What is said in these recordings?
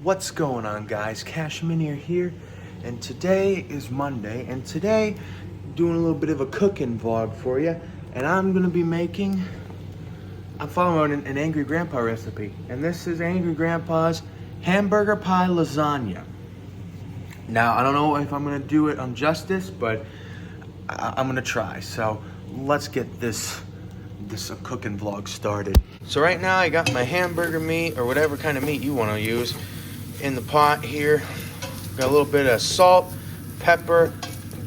What's going on, guys? Cashmere here, and today is Monday, and today doing a little bit of a cooking vlog for you, and I'm following an Angry Grandpa recipe, and this is Angry Grandpa's Hamburger Pie Lasagna. Now, I don't know if I'm gonna do it on justice, but I'm gonna try. So let's get this cooking vlog started. So right now I got my hamburger meat, or whatever kind of meat you want to use, in the pot here. Got a little bit of salt, pepper,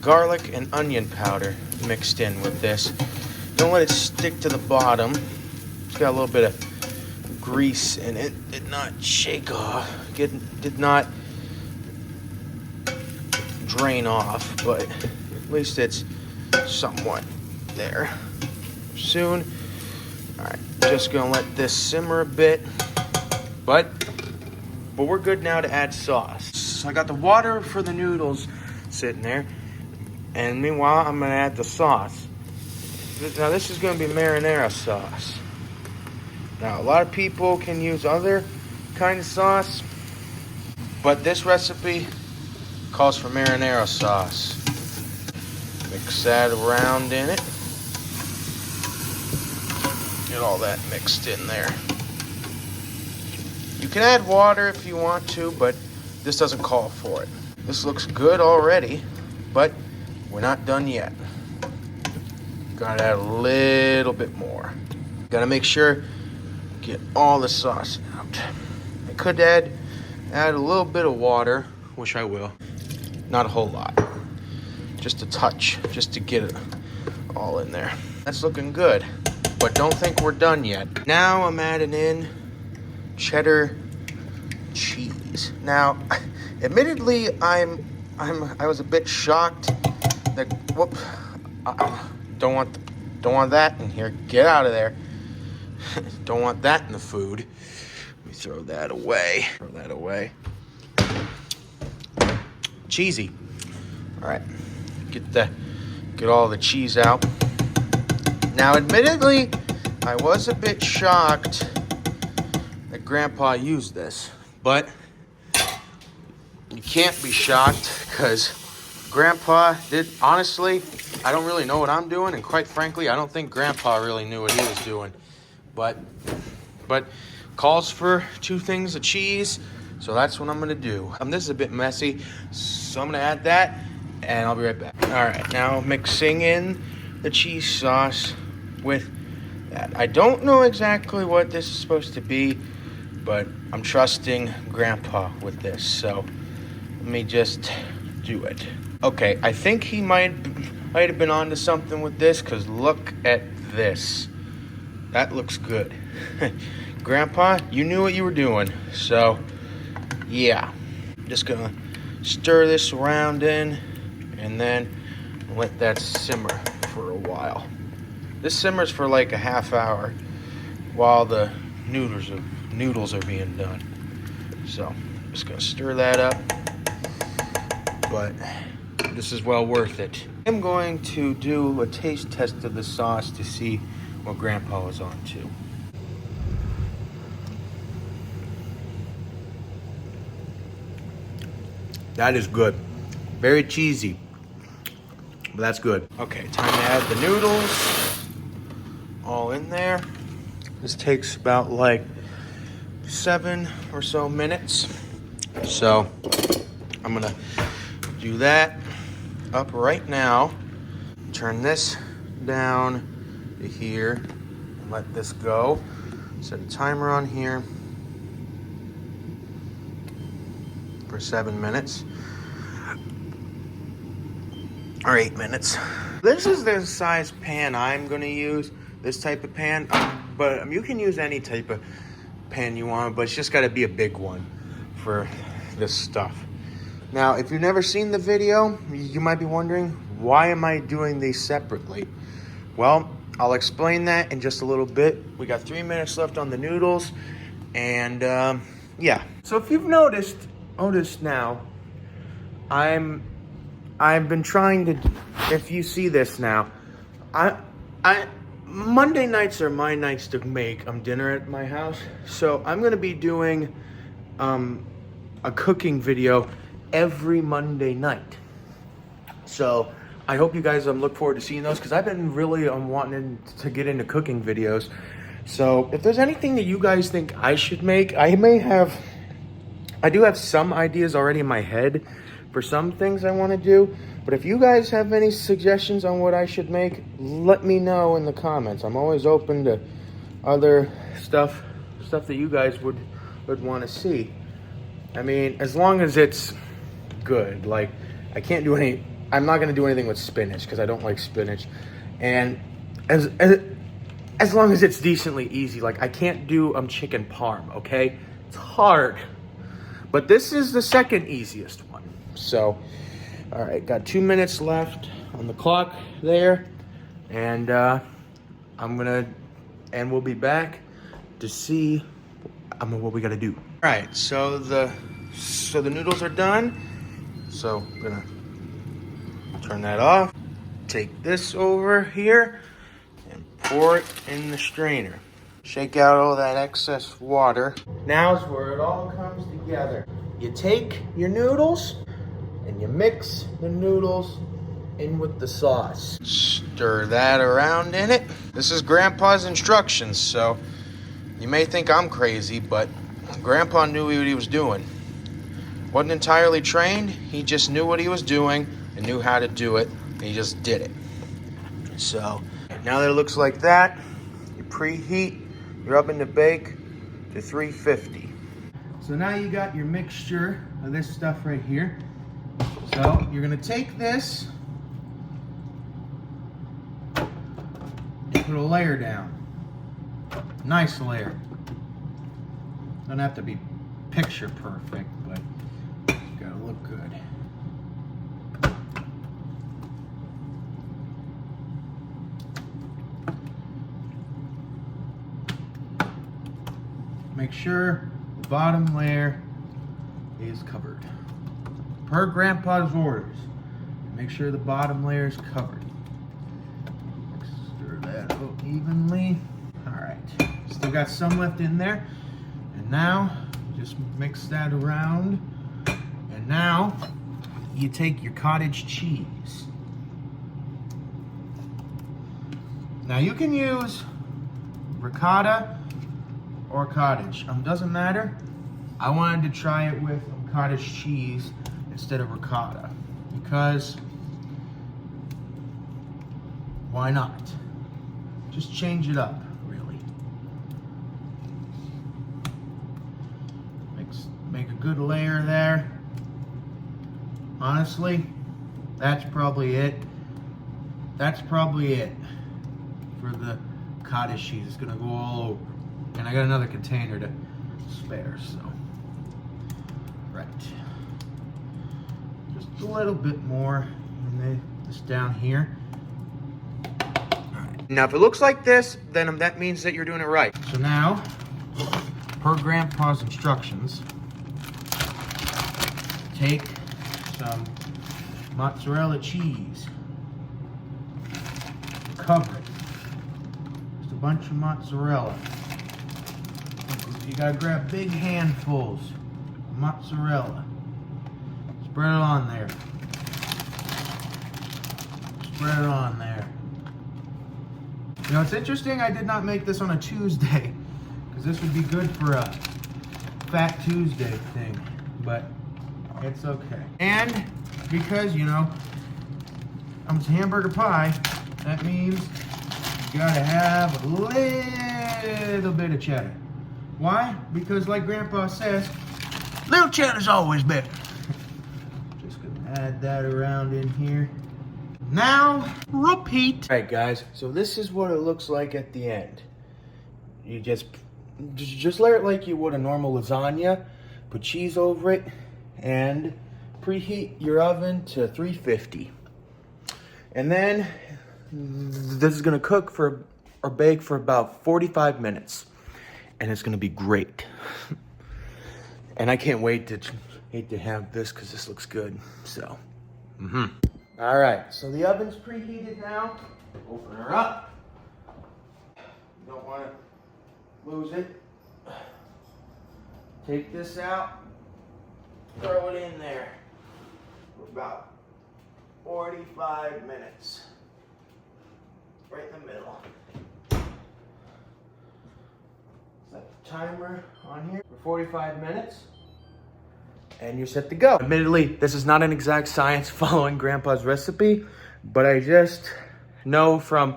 garlic, and onion powder mixed in with this. Don't let it stick to the bottom. It's got a little bit of grease and it did not shake off. Did not drain off, but at least it's somewhat there. Soon. Alright, just gonna let this simmer a bit. But we're good now to add sauce. So I got the water for the noodles sitting there. And meanwhile, I'm gonna add the sauce. Now this is gonna be marinara sauce. Now a lot of people can use other kind of sauce, but this recipe calls for marinara sauce. Mix that around in it. Get all that mixed in there. You can add water if you want to, but this doesn't call for it. This looks good already, but we're not done yet. Gotta add a little bit more. Gotta make sure, get all the sauce out. I could add a little bit of water, which I will. Not a whole lot. Just a touch, just to get it all in there. That's looking good, but don't think we're done yet. Now I'm adding in cheddar cheese. Now, admittedly, I was a bit shocked that don't want that in here. Get out of there. Don't want that in the food. Let me throw that away. Throw that away. Cheesy. All right, get all the cheese out. Now, admittedly, I was a bit shocked that Grandpa used this, but you can't be shocked because Grandpa did. Honestly, I don't really know what I'm doing, and quite frankly, I don't think Grandpa really knew what he was doing. But calls for 2 things of cheese, so that's what I'm gonna do. This is a bit messy, so I'm gonna add that, and I'll be right back. All right, now mixing in the cheese sauce with that. I don't know exactly what this is supposed to be, but I'm trusting Grandpa with this, so let me just do it. Okay, I think he might have been onto something with this, because look at this. That looks good. Grandpa, you knew what you were doing, so yeah. Just gonna stir this around in, and then let that simmer for a while. This simmers for like a half hour while the noodles are being done. So I'm just gonna stir that up, but this is well worth it. I'm going to do a taste test of the sauce to see what Grandpa was on to. That is good. Very cheesy, but that's good. Okay, time to add the noodles. All in there. This takes about like 7 or so minutes. So I'm gonna do that up right now. Turn this down to here and let this go. Set a timer on here for 7 minutes. Or 8 minutes. This is the size pan I'm gonna use. This type of pan, but you can use any type of pan you want, but it's just got to be a big one for this stuff. Now, if you've never seen the video, you might be wondering, why am I doing these separately? Well, I'll explain that in just a little bit. We got 3 minutes left on the noodles, and yeah. So if you've noticed now, I've been trying to, if you see this now, Monday nights are my nights to make dinner at my house. So I'm going to be doing a cooking video every Monday night. So I hope you guys look forward to seeing those, because I've been really wanting to get into cooking videos. So if there's anything that you guys think I should make, I do have some ideas already in my head for some things I want to do. But if you guys have any suggestions on what I should make, let me know in the comments. I'm always open to other stuff that you guys would want to see. I mean, as long as it's good. Like, I'm not going to do anything with spinach because I don't like spinach. And as long as it's decently easy. Like, I can't do chicken parm, okay? It's hard. But this is the second easiest one. So, all right, got 2 minutes left on the clock there. And we'll be back to see what we got to do. All right, so the noodles are done. So I'm gonna turn that off. Take this over here and pour it in the strainer. Shake out all that excess water. Now's where it all comes together. You take your noodles and you mix the noodles in with the sauce. Stir that around in it. This is Grandpa's instructions, so you may think I'm crazy, but Grandpa knew what he was doing. Wasn't entirely trained, he just knew what he was doing and knew how to do it, and he just did it. So, now that it looks like that, you preheat your oven to bake to 350. So now you got your mixture of this stuff right here. So, you're gonna take this and put a layer down. Nice layer. Doesn't have to be picture perfect, but gotta look good. Make sure the bottom layer is covered. Per Grandpa's orders, make sure the bottom layer is covered. Stir that out evenly. All right, still got some left in there. And now, just mix that around. And now, you take your cottage cheese. Now you can use ricotta or cottage. Doesn't matter. I wanted to try it with cottage cheese instead of ricotta. Because, why not? Just change it up, really. Make a good layer there. Honestly, that's probably it. That's probably it for the cottage cheese. It's gonna go all over. And I got another container to spare, so. Right. Just a little bit more. And then this down here. Alright. Now, if it looks like this, then that means that you're doing it right. So now, per Grandpa's instructions, take some mozzarella cheese. Cover it. Just a bunch of mozzarella. You gotta grab big handfuls of mozzarella. Spread it on there. Spread it on there. You know, it's interesting I did not make this on a Tuesday, because this would be good for a Fat Tuesday thing, but it's okay. And because, you know, it's hamburger pie, that means you gotta have a little bit of cheddar. Why? Because like Grandpa says, little cheddar's always better. Just gonna add that around in here. Now, repeat. All right, guys, so this is what it looks like at the end. You just layer it like you would a normal lasagna, put cheese over it, and preheat your oven to 350. And then this is gonna cook or bake for about 45 minutes. And it's gonna be great. And I can't wait to have this, because this looks good. So, All right, so the oven's preheated now. Open her up. Don't want to lose it. Take this out. throw it in there for about 45 minutes. Right in the middle. Set the timer on here for 45 minutes. And you're set to go. Admittedly, this is not an exact science following Grandpa's recipe, but I just know from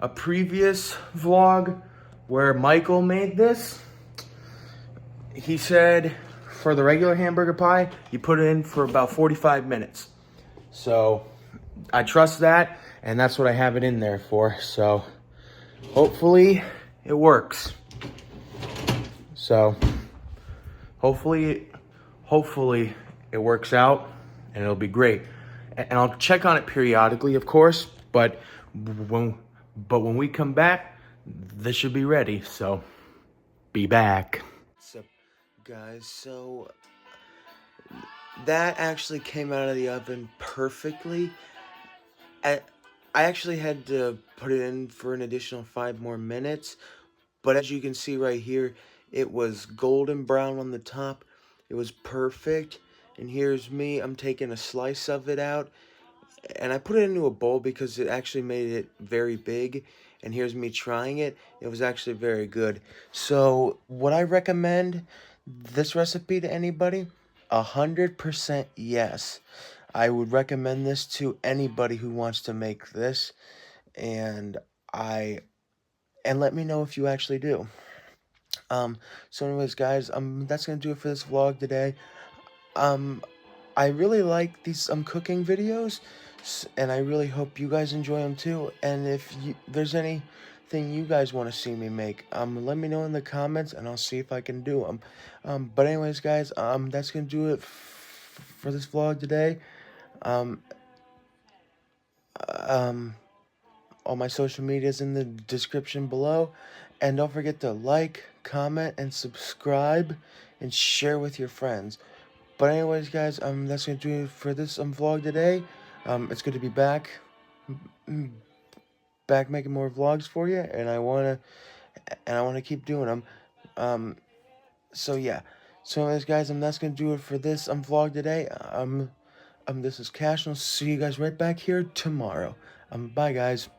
a previous vlog where Michael made this, he said for the regular hamburger pie, you put it in for about 45 minutes. So I trust that, and that's what I have it in there for. So hopefully it works. So hopefully it works out and it'll be great. And I'll check on it periodically, of course, but when we come back, this should be ready. So be back. What's up, guys? So that actually came out of the oven perfectly. I actually had to put it in for an additional 5 more minutes, but as you can see right here, it was golden brown on the top. It was perfect. And here's me, I'm taking a slice of it out, and I put it into a bowl because it actually made it very big. And here's me trying it. It was actually very good. So would I recommend this recipe to anybody? 100% yes. I would recommend this to anybody who wants to make this, and let me know if you actually do. So anyways, guys, that's gonna do it for this vlog today. I really like these cooking videos, and I really hope you guys enjoy them too. And if there's anything you guys want to see me make, let me know in the comments, and I'll see if I can do them. But anyways, guys, that's gonna do it for this vlog today. All my social media is in the description below, and don't forget to like, comment, and subscribe, and share with your friends. But anyways, guys, that's gonna do it for this vlog today. It's good to be back making more vlogs for you, and I wanna keep doing them. So yeah. So anyways, guys, that's gonna do it for this vlog today. This is Cash, and I'll see you guys right back here tomorrow. Bye, guys.